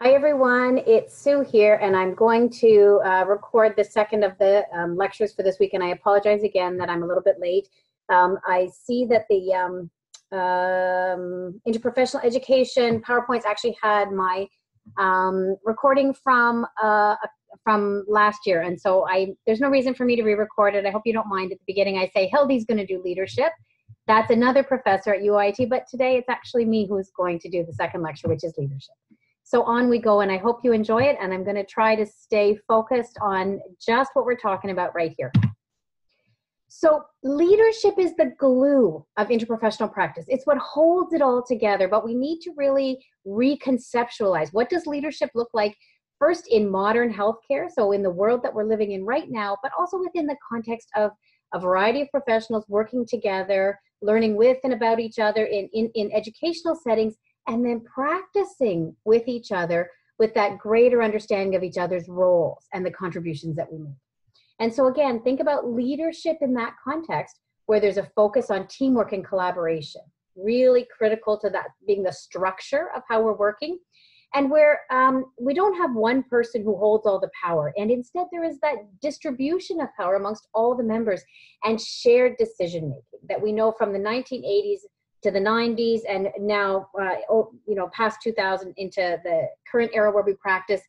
Hi everyone, it's Sue here, and I'm going to record the second of the lectures for this week, and I apologize again that I'm a little bit late. I see that the Interprofessional Education PowerPoints actually had my recording from last year, and so there's no reason for me to re-record it. I hope you don't mind. At the beginning I say Hildy's going to do leadership. That's another professor at UIT, but today it's actually me who's going to do the second lecture, which is leadership. So on we go, and I hope you enjoy it, and I'm going to try to stay focused on just what we're talking about right here. So leadership is the glue of interprofessional practice. It's what holds it all together, but we need to really reconceptualize. What does leadership look like first in modern healthcare, so in the world that we're living in right now, but also within the context of a variety of professionals working together, learning with and about each other in educational settings, and then practicing with each other with that greater understanding of each other's roles and the contributions that we make. And so again, think about leadership in that context where there's a focus on teamwork and collaboration, really critical to that being the structure of how we're working, and where we don't have one person who holds all the power, and instead there is that distribution of power amongst all the members and shared decision making that we know from the 1980s to the 90s, and now, past 2000 into the current era where we practice.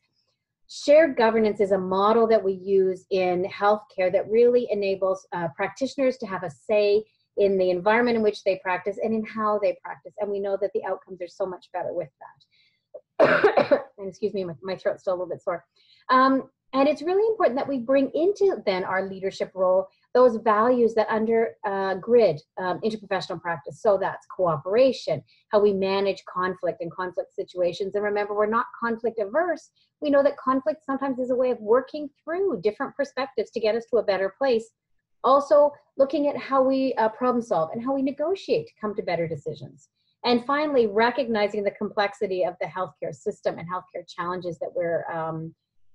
Shared governance is a model that we use in healthcare that really enables practitioners to have a say in the environment in which they practice and in how they practice. And we know that the outcomes are so much better with that. And excuse me, my throat's still a little bit sore. And it's really important that we bring into then our leadership role those values that undergird interprofessional practice. So that's cooperation, how we manage conflict and conflict situations. And remember, we're not conflict averse. We know that conflict sometimes is a way of working through different perspectives to get us to a better place. Also, looking at how we problem solve and how we negotiate to come to better decisions. And finally, recognizing the complexity of the healthcare system and healthcare challenges that we're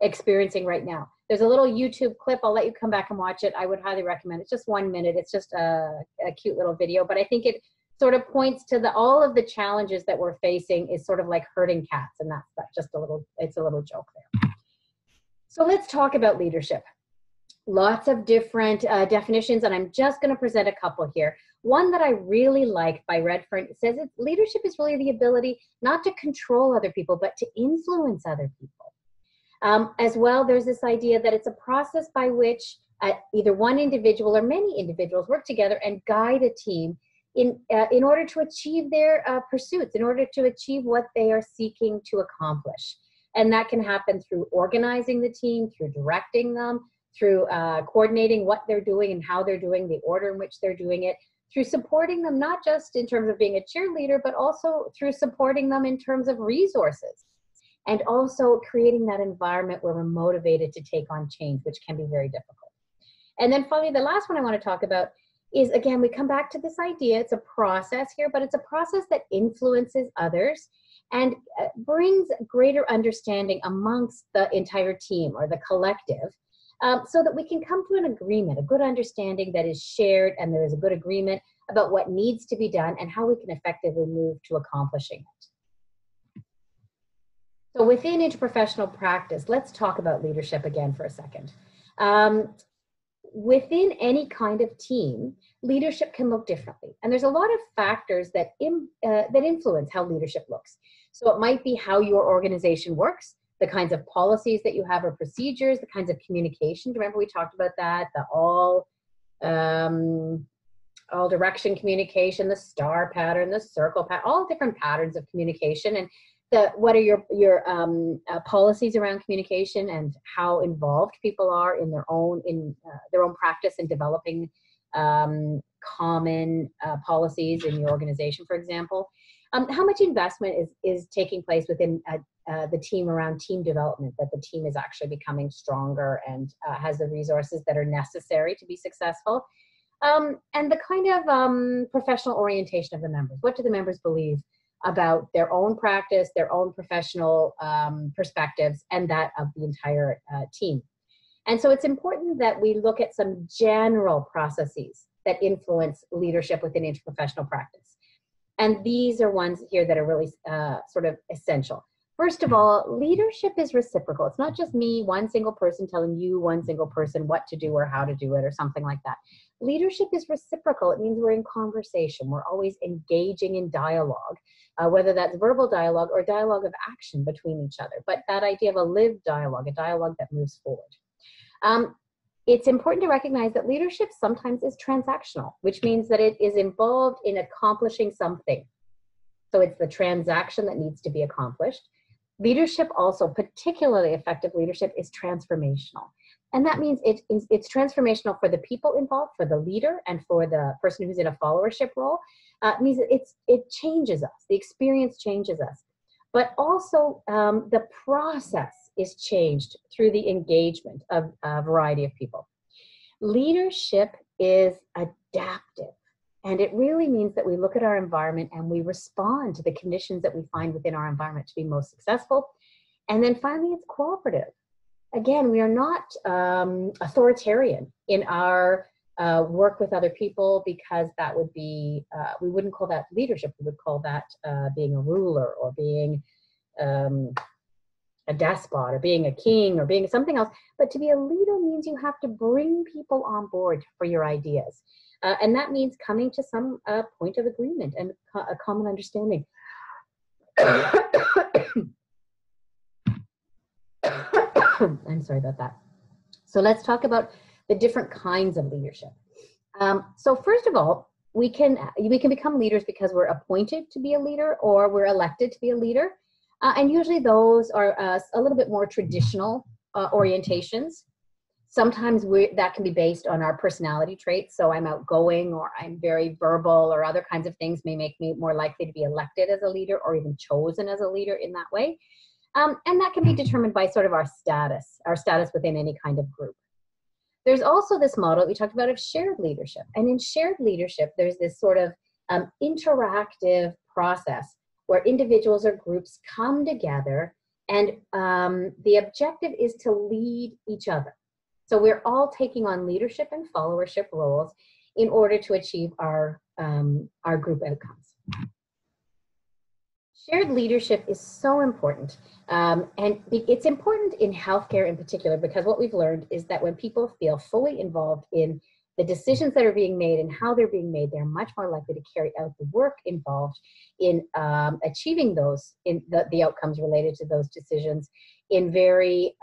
experiencing right now. There's a little YouTube clip. I'll let you come back and watch it. I would highly recommend it. It's just 1 minute. It's just a cute little video, but I think it sort of points to all of the challenges that we're facing is sort of like herding cats, and that's just it's a little joke there. So let's talk about leadership. Lots of different definitions, and I'm just going to present a couple here. One that I really like by Redfern says leadership is really the ability not to control other people, but to influence other people. As well, there's this idea that it's a process by which either one individual or many individuals work together and guide a team in order to achieve their pursuits, in order to achieve what they are seeking to accomplish. And that can happen through organizing the team, through directing them, through coordinating what they're doing and how they're doing, the order in which they're doing it, through supporting them, not just in terms of being a cheerleader, but also through supporting them in terms of resources. And also creating that environment where we're motivated to take on change, which can be very difficult. And then finally, the last one I want to talk about is, again, we come back to this idea, it's a process here, but it's a process that influences others and brings greater understanding amongst the entire team or the collective, so that we can come to an agreement, a good understanding that is shared, and there is a good agreement about what needs to be done and how we can effectively move to accomplishing it. So within interprofessional practice, let's talk about leadership again for a second. Within any kind of team, leadership can look differently. And there's a lot of factors that influence how leadership looks. So it might be how your organization works, the kinds of policies that you have or procedures, the kinds of communication. Remember we talked about that, the all direction communication, the star pattern, the circle pattern, all different patterns of communication. And what are your policies around communication and how involved people are in their own practice in developing common policies in your organization, for example. How much investment is taking place within the team around team development, that the team is actually becoming stronger and has the resources that are necessary to be successful. And the kind of professional orientation of the members. What do the members believe about their own practice, their own professional perspectives, and that of the entire team? And so it's important that we look at some general processes that influence leadership within interprofessional practice. And these are ones here that are really sort of essential. First of all, leadership is reciprocal. It's not just me, one single person telling you, one single person, what to do or how to do it or something like that. Leadership is reciprocal. It means we're in conversation. We're always engaging in dialogue, whether that's verbal dialogue or dialogue of action between each other. But that idea of a lived dialogue, a dialogue that moves forward. It's important to recognize that leadership sometimes is transactional, which means that it is involved in accomplishing something. So it's the transaction that needs to be accomplished. Leadership also, particularly effective leadership, is transformational. And that means it's transformational for the people involved, for the leader, and for the person who's in a followership role. It means that it changes us. The experience changes us. But also the process is changed through the engagement of a variety of people. Leadership is adaptive. And it really means that we look at our environment and we respond to the conditions that we find within our environment to be most successful. And then finally, it's cooperative. Again, we are not authoritarian in our work with other people, because that would be, we wouldn't call that leadership. We would call that being a ruler, or being a despot, or being a king, or being something else. But to be a leader means you have to bring people on board for your ideas. And that means coming to some point of agreement and a common understanding. I'm sorry about that. So let's talk about the different kinds of leadership. So first of all, we can become leaders because we're appointed to be a leader, or we're elected to be a leader. And usually those are a little bit more traditional orientations. Sometimes that can be based on our personality traits. So I'm outgoing, or I'm very verbal, or other kinds of things may make me more likely to be elected as a leader, or even chosen as a leader in that way. And that can be determined by sort of our status within any kind of group. There's also this model we talked about of shared leadership. And in shared leadership, there's this sort of interactive process where individuals or groups come together, and the objective is to lead each other. So we're all taking on leadership and followership roles in order to achieve our group outcomes. Shared leadership is so important, and it's important in healthcare in particular, because what we've learned is that when people feel fully involved in the decisions that are being made and how they're being made, they're much more likely to carry out the work involved in achieving those, the outcomes related to those decisions, in very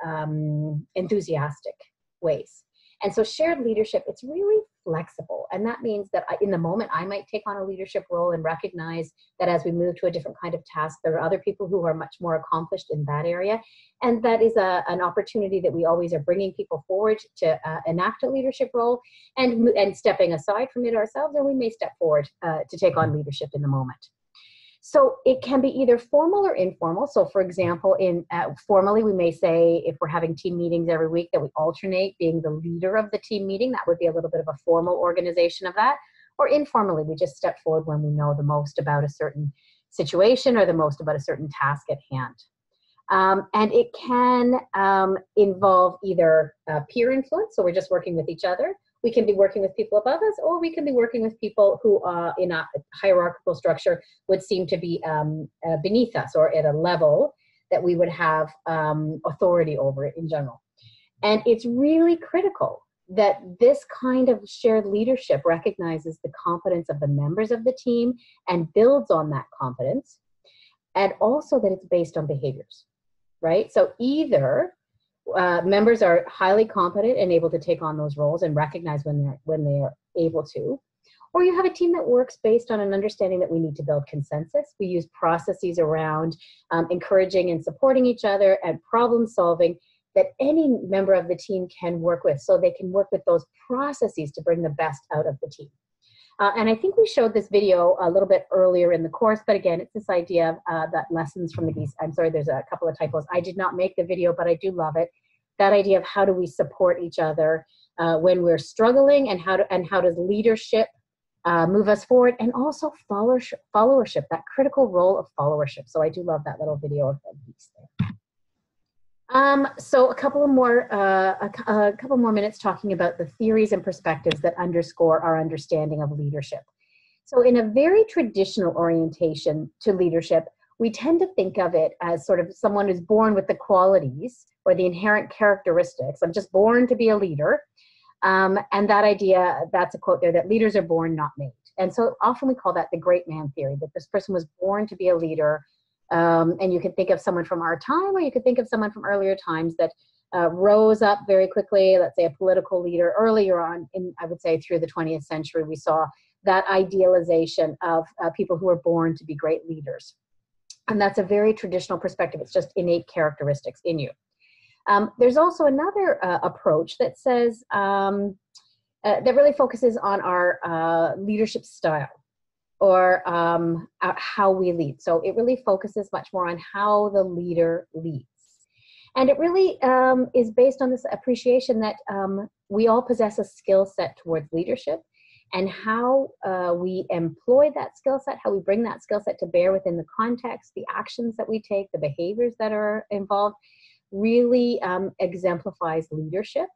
enthusiastic ways. And so shared leadership, it's really flexible. And that means that in the moment, I might take on a leadership role and recognize that as we move to a different kind of task, there are other people who are much more accomplished in that area. And that is an opportunity that we always are bringing people forward to enact a leadership role, and stepping aside from it ourselves, or we may step forward to take on leadership in the moment. So it can be either formal or informal. So for example, formally, we may say, if we're having team meetings every week, that we alternate being the leader of the team meeting. That would be a little bit of a formal organization of that. Or informally, we just step forward when we know the most about a certain situation, or the most about a certain task at hand. And it can involve either peer influence, so we're just working with each other. We can be working with people above us, or we can be working with people who in a hierarchical structure would seem to be beneath us, or at a level that we would have authority over it in general. And it's really critical that this kind of shared leadership recognizes the competence of the members of the team and builds on that competence, and also that it's based on behaviors, right? So either members are highly competent and able to take on those roles and recognize when they are able to, or you have a team that works based on an understanding that we need to build consensus. We use processes around encouraging and supporting each other, and problem solving that any member of the team can work with, so they can work with those processes to bring the best out of the team. And I think we showed this video a little bit earlier in the course, but again, it's this idea of that lessons from the geese. I'm sorry, there's a couple of typos. I did not make the video, but I do love it. That idea of how do we support each other when we're struggling, and how does leadership move us forward, and also followership, that critical role of followership. So I do love that little video of the geese there. So a couple more minutes talking about the theories and perspectives that underscore our understanding of leadership. So in a very traditional orientation to leadership, we tend to think of it as sort of someone who's born with the qualities or the inherent characteristics. I'm just born to be a leader. And that idea, that's a quote there, that leaders are born, not made. And so often we call that the great man theory, that this person was born to be a leader. And you can think of someone from our time, or you could think of someone from earlier times that rose up very quickly, let's say a political leader earlier on in, I would say, through the 20th century. We saw that idealization of people who were born to be great leaders. And that's a very traditional perspective. It's just innate characteristics in you. There's also another approach that says, that really focuses on our leadership style, or how we lead. So it really focuses much more on how the leader leads. And it really is based on this appreciation that we all possess a skill set towards leadership, and how we employ that skill set, how we bring that skill set to bear within the context, the actions that we take, the behaviors that are involved, really exemplifies leadership.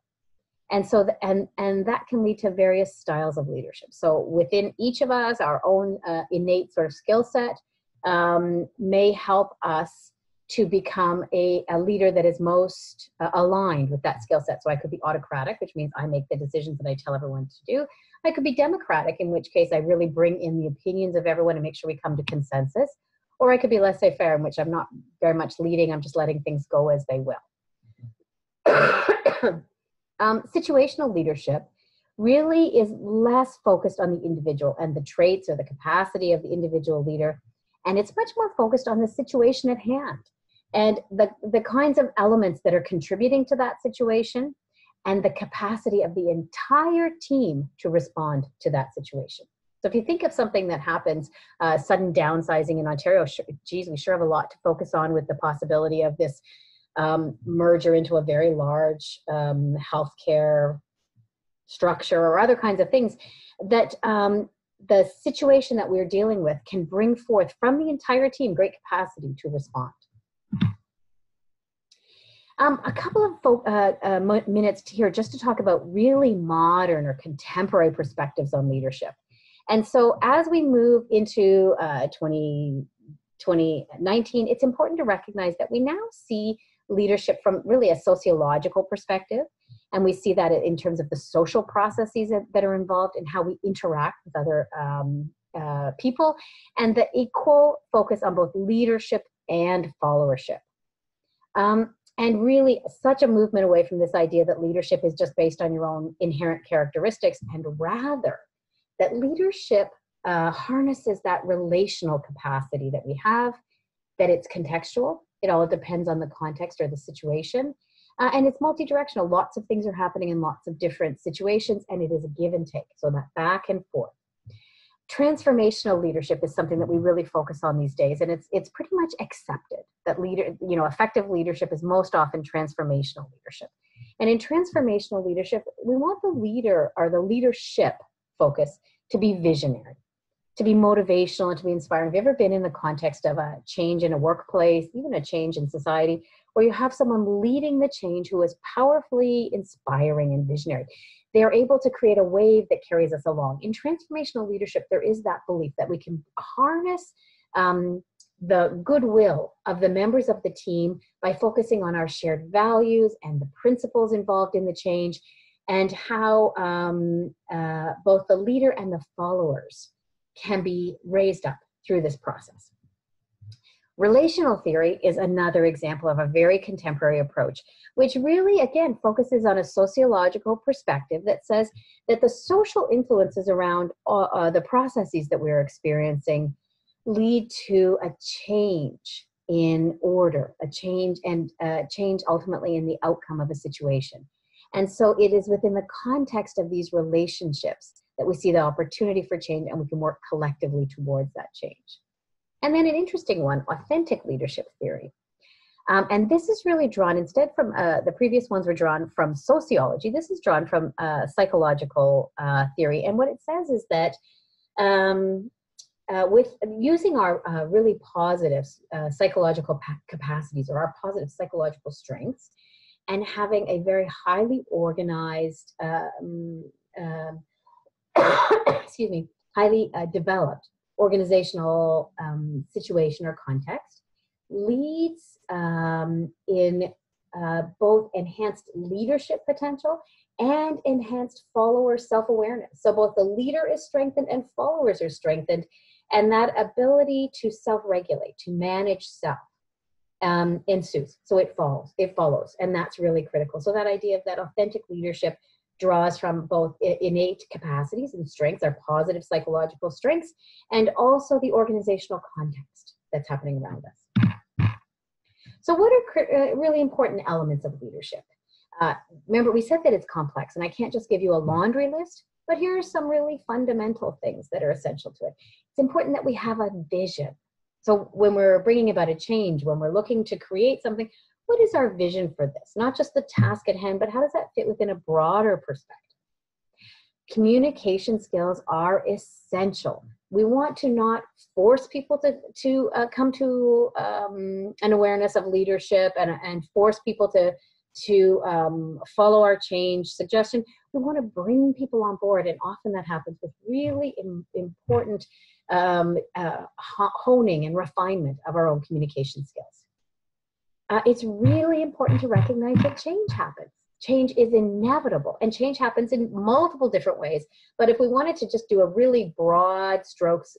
And so, and that can lead to various styles of leadership. So within each of us, our own innate sort of skill set may help us to become a leader that is most aligned with that skill set. So I could be autocratic, which means I make the decisions that I tell everyone to do. I could be democratic, in which case I really bring in the opinions of everyone and make sure we come to consensus. Or I could be laissez-faire, in which I'm not very much leading, I'm just letting things go as they will. Situational leadership really is less focused on the individual and the traits or the capacity of the individual leader, and it's much more focused on the situation at hand and the kinds of elements that are contributing to that situation, and the capacity of the entire team to respond to that situation. So if you think of something that happens, sudden downsizing in Ontario, geez, we sure have a lot to focus on with the possibility of this merger into a very large healthcare structure or other kinds of things, that the situation that we're dealing with can bring forth from the entire team great capacity to respond. A couple of minutes here just to talk about really modern or contemporary perspectives on leadership. And so as we move into 2019, it's important to recognize that we now see leadership from really a sociological perspective. And we see that in terms of the social processes that are involved in how we interact with other people, and the equal focus on both leadership and followership. And really such a movement away from this idea that leadership is just based on your own inherent characteristics, and rather that leadership harnesses that relational capacity that we have, that it's contextual. It all depends on the context or the situation. And it's multi-directional. Lots of things are happening in lots of different situations, and it is a give and take. So that back and forth. Transformational leadership is something that we really focus on these days, and it's pretty much accepted that effective leadership is most often transformational leadership. And in transformational leadership, we want the leader or the leadership focus to be visionary, to be motivational, and to be inspiring. Have you ever been in the context of a change in a workplace, even a change in society, where you have someone leading the change who is powerfully inspiring and visionary? They are able to create a wave that carries us along. In transformational leadership, there is that belief that we can harness the goodwill of the members of the team by focusing on our shared values and the principles involved in the change, and how both the leader and the followers can be raised up through this process. Relational theory is another example of a very contemporary approach, which really, again, focuses on a sociological perspective that says that the social influences around the processes that we're experiencing lead to a change in order, a change ultimately in the outcome of a situation. And so it is within the context of these relationships that we see the opportunity for change, and we can work collectively towards that change. And then an interesting one, authentic leadership theory. And this is really drawn, instead from the previous ones were drawn from sociology, this is drawn from psychological theory. And what it says is that with using our really positive psychological capacities, or our positive psychological strengths, and having a very highly organized, highly developed organizational situation or context. Leads in both enhanced leadership potential and enhanced follower self-awareness. So both the leader is strengthened and followers are strengthened, and that ability to self-regulate, to manage self, ensues. So it follows, and that's really critical. So that idea of that authentic leadership draws from both innate capacities and strengths, our positive psychological strengths, and also the organizational context that's happening around us. So what are really important elements of leadership? Remember, we said that it's complex, and I can't just give you a laundry list, but here are some really fundamental things that are essential to it. It's important that we have a vision. So when we're bringing about a change, when we're looking to create something, what is our vision for this? Not just the task at hand, but how does that fit within a broader perspective? Communication skills are essential. We want to not force people to come to an awareness of leadership and force people to follow our change suggestion. We want to bring people on board, and often that happens with really important honing and refinement of our own communication skills. It's really important to recognize that change happens. Change is inevitable, and change happens in multiple different ways. But if we wanted to just do a really broad strokes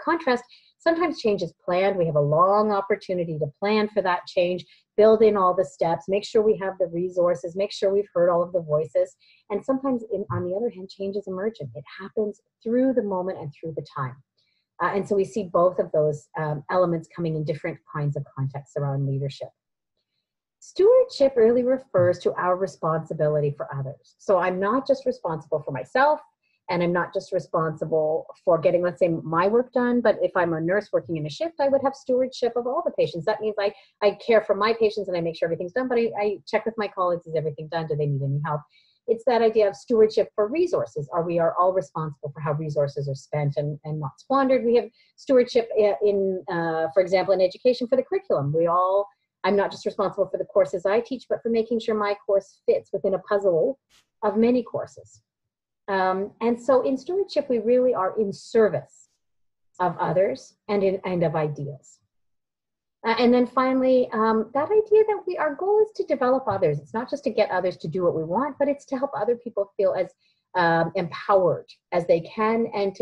contrast, sometimes change is planned. We have a long opportunity to plan for that change, build in all the steps, make sure we have the resources, make sure we've heard all of the voices. And sometimes, on the other hand, change is emergent. It happens through the moment and through the time. And so we see both of those elements coming in different kinds of contexts around leadership. Stewardship really refers to our responsibility for others. So I'm not just responsible for myself, and I'm not just responsible for getting, let's say, my work done, but if I'm a nurse working in a shift, I would have stewardship of all the patients. That means I care for my patients and I make sure everything's done, but I check with my colleagues, is everything done? Do they need any help? It's that idea of stewardship for resources. We are all responsible for how resources are spent and not squandered. We have stewardship in, for example, in education for the curriculum. I'm not just responsible for the courses I teach, but for making sure my course fits within a puzzle of many courses. And so in stewardship, we really are in service of others and of ideas. And then finally, that idea that our goal is to develop others. It's not just to get others to do what we want, but it's to help other people feel as empowered as they can, and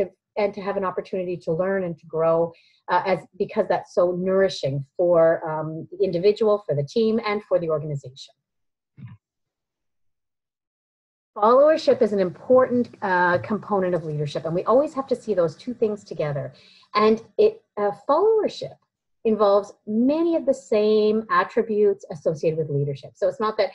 to have an opportunity to learn and to grow, because that's so nourishing for the individual, for the team, and for the organization. Followership is an important component of leadership, and we always have to see those two things together. And followership involves many of the same attributes associated with leadership. So it's not that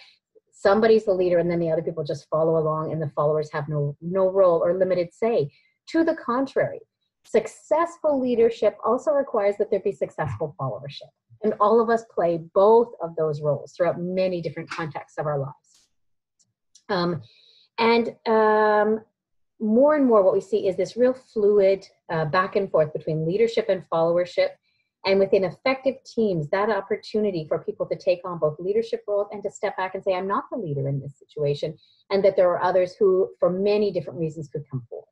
somebody's the leader and then the other people just follow along and the followers have no role or limited say. To the contrary, successful leadership also requires that there be successful followership. And all of us play both of those roles throughout many different contexts of our lives. More and more what we see is this real fluid back and forth between leadership and followership. And within effective teams, that opportunity for people to take on both leadership roles and to step back and say, I'm not the leader in this situation, and that there are others who, for many different reasons, could come forward.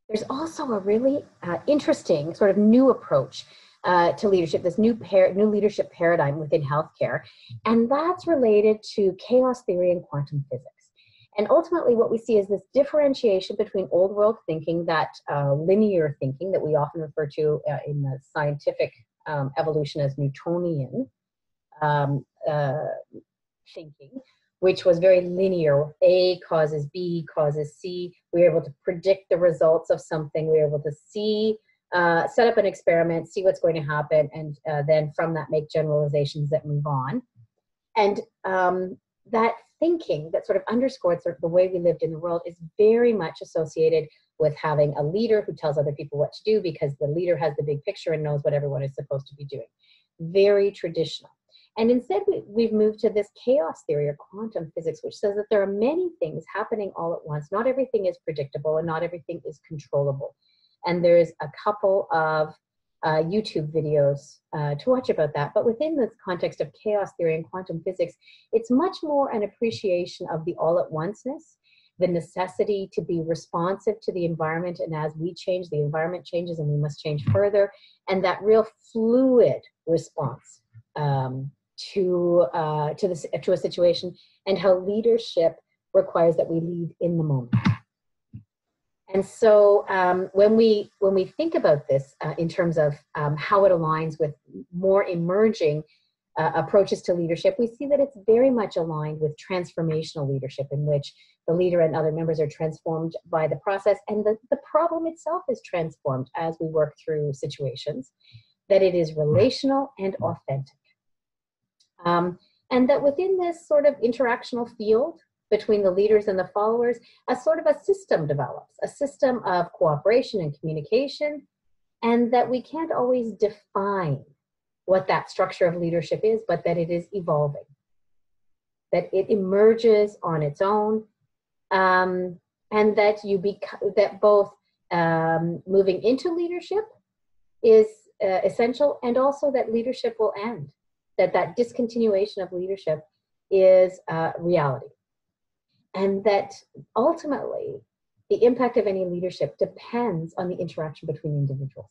There's also a really interesting sort of new approach to leadership, this new leadership paradigm within healthcare, and that's related to chaos theory and quantum physics. And ultimately what we see is this differentiation between old world thinking, that linear thinking that we often refer to in the scientific evolution as Newtonian thinking, which was very linear. A causes B causes C. We were able to predict the results of something. We were able to see, set up an experiment, see what's going to happen, and then from that make generalizations that move on. And that thinking that sort of underscores the way we lived in the world is very much associated with having a leader who tells other people what to do, because the leader has the big picture and knows what everyone is supposed to be doing. Very traditional. And instead, we've moved to this chaos theory or quantum physics, which says that there are many things happening all at once. Not everything is predictable and not everything is controllable. And there's a couple of YouTube videos to watch about that. But within this context of chaos theory and quantum physics, it's much more an appreciation of the all-at-onceness the necessity to be responsive to the environment, and as we change, the environment changes and we must change further, and that real fluid response to a situation, and how leadership requires that we lead in the moment. And so when we think about this in terms of how it aligns with more emerging approaches to leadership, we see that it's very much aligned with transformational leadership, in which the leader and other members are transformed by the process, and the problem itself is transformed as we work through situations, that it is relational and authentic. And that within this sort of interactional field between the leaders and the followers, a sort of a system develops, a system of cooperation and communication, and that we can't always define what that structure of leadership is, but that it is evolving, that it emerges on its own, and that that both moving into leadership is essential, and also that leadership will end, that discontinuation of leadership is reality. And that ultimately, the impact of any leadership depends on the interaction between individuals.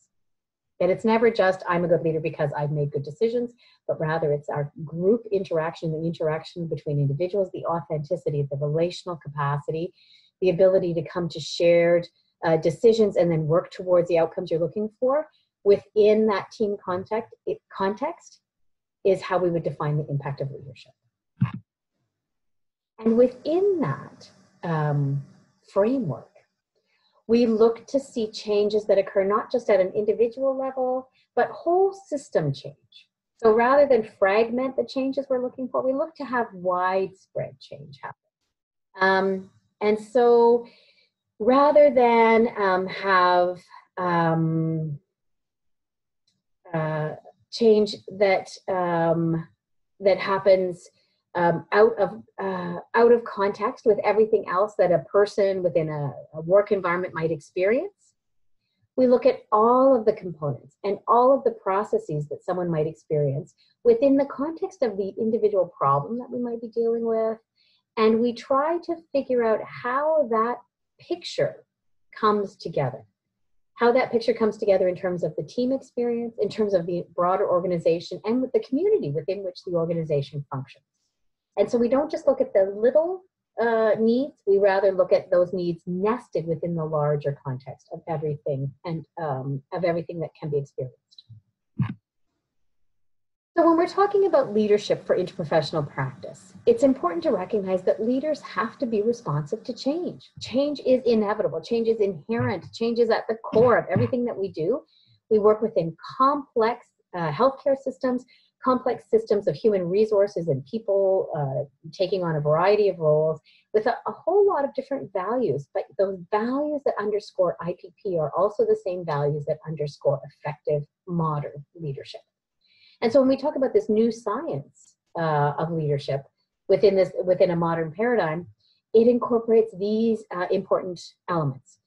That it's never just, I'm a good leader because I've made good decisions, but rather it's our group interaction, the interaction between individuals, the authenticity, the relational capacity, the ability to come to shared decisions and then work towards the outcomes you're looking for within that team context is how we would define the impact of leadership. And within that framework, we look to see changes that occur not just at an individual level, but whole system change. So rather than fragment the changes we're looking for, we look to have widespread change happen. And so rather than have change that that happens out of context with everything else that a person within a work environment might experience, we look at all of the components and all of the processes that someone might experience within the context of the individual problem that we might be dealing with, and we try to figure out how that picture comes together. How that picture comes together in terms of the team experience, in terms of the broader organization, and with the community within which the organization functions. And so we don't just look at the little needs, we rather look at those needs nested within the larger context of everything and of everything that can be experienced. So when we're talking about leadership for interprofessional practice, it's important to recognize that leaders have to be responsive to change. Change is inevitable, change is inherent, change is at the core of everything that we do. We work within complex healthcare systems, complex systems of human resources and people taking on a variety of roles with a whole lot of different values, but those values that underscore IPP are also the same values that underscore effective modern leadership. And so when we talk about this new science of leadership within a modern paradigm, it incorporates these important elements.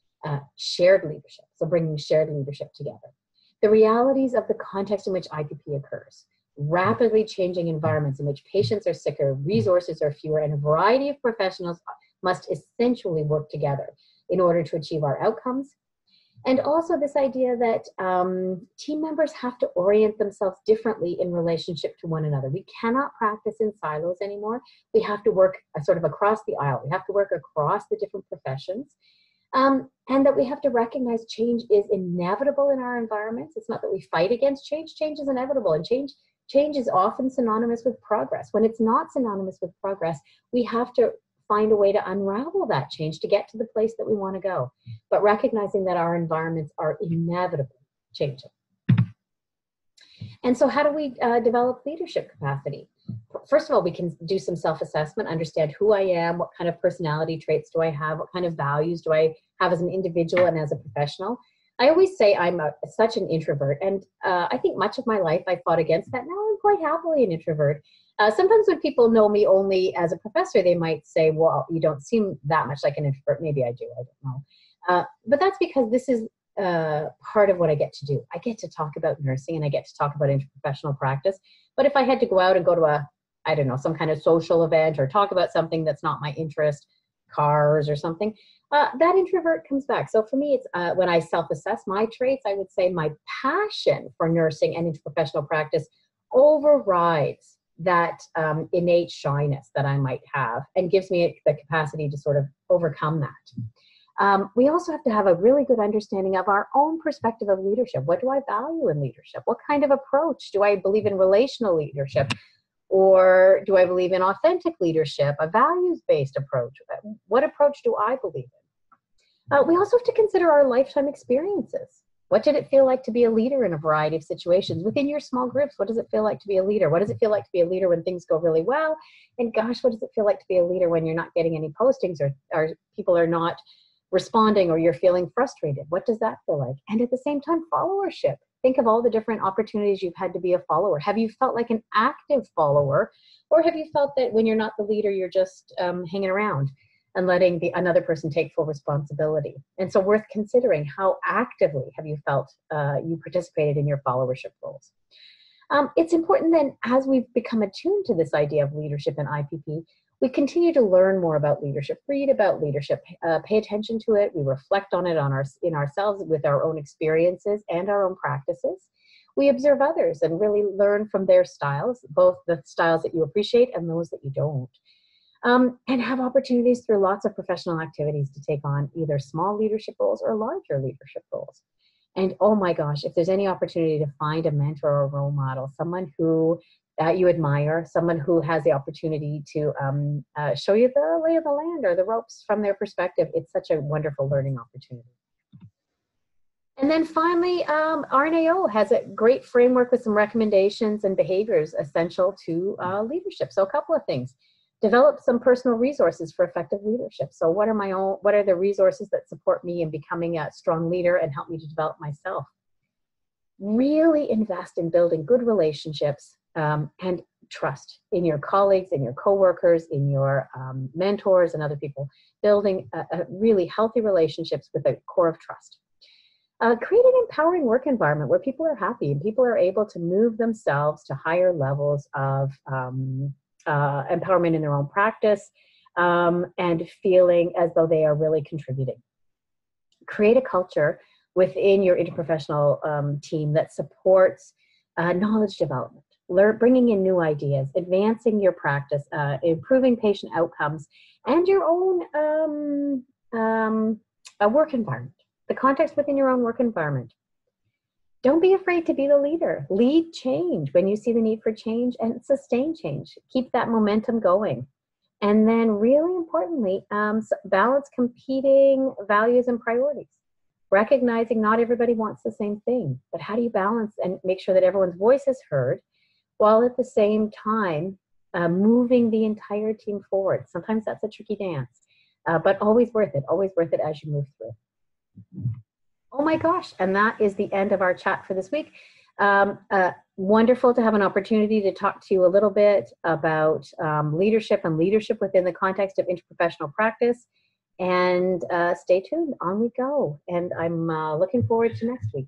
Shared leadership, so bringing shared leadership together. The realities of the context in which IPP occurs. Rapidly changing environments in which patients are sicker, resources are fewer, and a variety of professionals must essentially work together in order to achieve our outcomes. And also this idea that team members have to orient themselves differently in relationship to one another. We cannot practice in silos anymore. We have to work sort of across the aisle. We have to work across the different professions. And that we have to recognize change is inevitable in our environments. It's not that we fight against change. Change is inevitable, and change is often synonymous with progress. When it's not synonymous with progress, we have to find a way to unravel that change to get to the place that we want to go, but recognizing that our environments are inevitably changing. And so how do we develop leadership capacity? First of all, we can do some self-assessment, understand who I am, what kind of personality traits do I have, what kind of values do I have as an individual and as a professional. I always say I'm such an introvert, and I think much of my life I fought against that. Now I'm quite happily an introvert. Sometimes when people know me only as a professor, they might say, well, you don't seem that much like an introvert. Maybe I do, I don't know. But that's because this is part of what I get to do. I get to talk about nursing and I get to talk about interprofessional practice. But if I had to go out and go to some kind of social event or talk about something that's not my interest, cars or something, that introvert comes back. So for me, it's when I self-assess my traits, I would say my passion for nursing and interprofessional practice overrides that innate shyness that I might have and gives me the capacity to sort of overcome that. We also have to have a really good understanding of our own perspective of leadership. What do I value in leadership? What kind of approach? Do I believe in relational leadership? Or do I believe in authentic leadership, a values-based approach? What approach do I believe in? We also have to consider our lifetime experiences. What did it feel like to be a leader in a variety of situations? Within your small groups, what does it feel like to be a leader? What does it feel like to be a leader when things go really well? And gosh, what does it feel like to be a leader when you're not getting any postings or people are not responding or you're feeling frustrated? What does that feel like? And at the same time, followership. Think of all the different opportunities you've had to be a follower. Have you felt like an active follower? Or have you felt that when you're not the leader, you're just hanging around and letting another person take full responsibility? And so worth considering, how actively have you felt you participated in your followership roles? It's important then, as we've become attuned to this idea of leadership in IPP, we continue to learn more about leadership, read about leadership, pay attention to it. We reflect on it in ourselves with our own experiences and our own practices. We observe others and really learn from their styles, both the styles that you appreciate and those that you don't. And have opportunities through lots of professional activities to take on either small leadership roles or larger leadership roles. And oh my gosh, if there's any opportunity to find a mentor or a role model, someone who you admire, someone who has the opportunity to show you the lay of the land or the ropes from their perspective, it's such a wonderful learning opportunity. And then finally, RNAO has a great framework with some recommendations and behaviors essential to leadership. So a couple of things. Develop some personal resources for effective leadership. So what are the resources that support me in becoming a strong leader and help me to develop myself? Really invest in building good relationships and trust in your colleagues, in your coworkers, in your mentors and other people. Building a really healthy relationships with a core of trust. Create an empowering work environment where people are happy and people are able to move themselves to higher levels of empowerment in their own practice and feeling as though they are really contributing. Create a culture within your interprofessional team that supports knowledge development, bringing in new ideas, advancing your practice, improving patient outcomes, and your own work environment, the context within your own work environment. Don't be afraid to be the leader. Lead change when you see the need for change and sustain change. Keep that momentum going. And then really importantly, balance competing values and priorities. Recognizing not everybody wants the same thing, but how do you balance and make sure that everyone's voice is heard while at the same time moving the entire team forward? Sometimes that's a tricky dance, but always worth it as you move through. Oh my gosh, and that is the end of our chat for this week. Wonderful to have an opportunity to talk to you a little bit about leadership and leadership within the context of interprofessional practice. And stay tuned, on we go. And I'm looking forward to next week.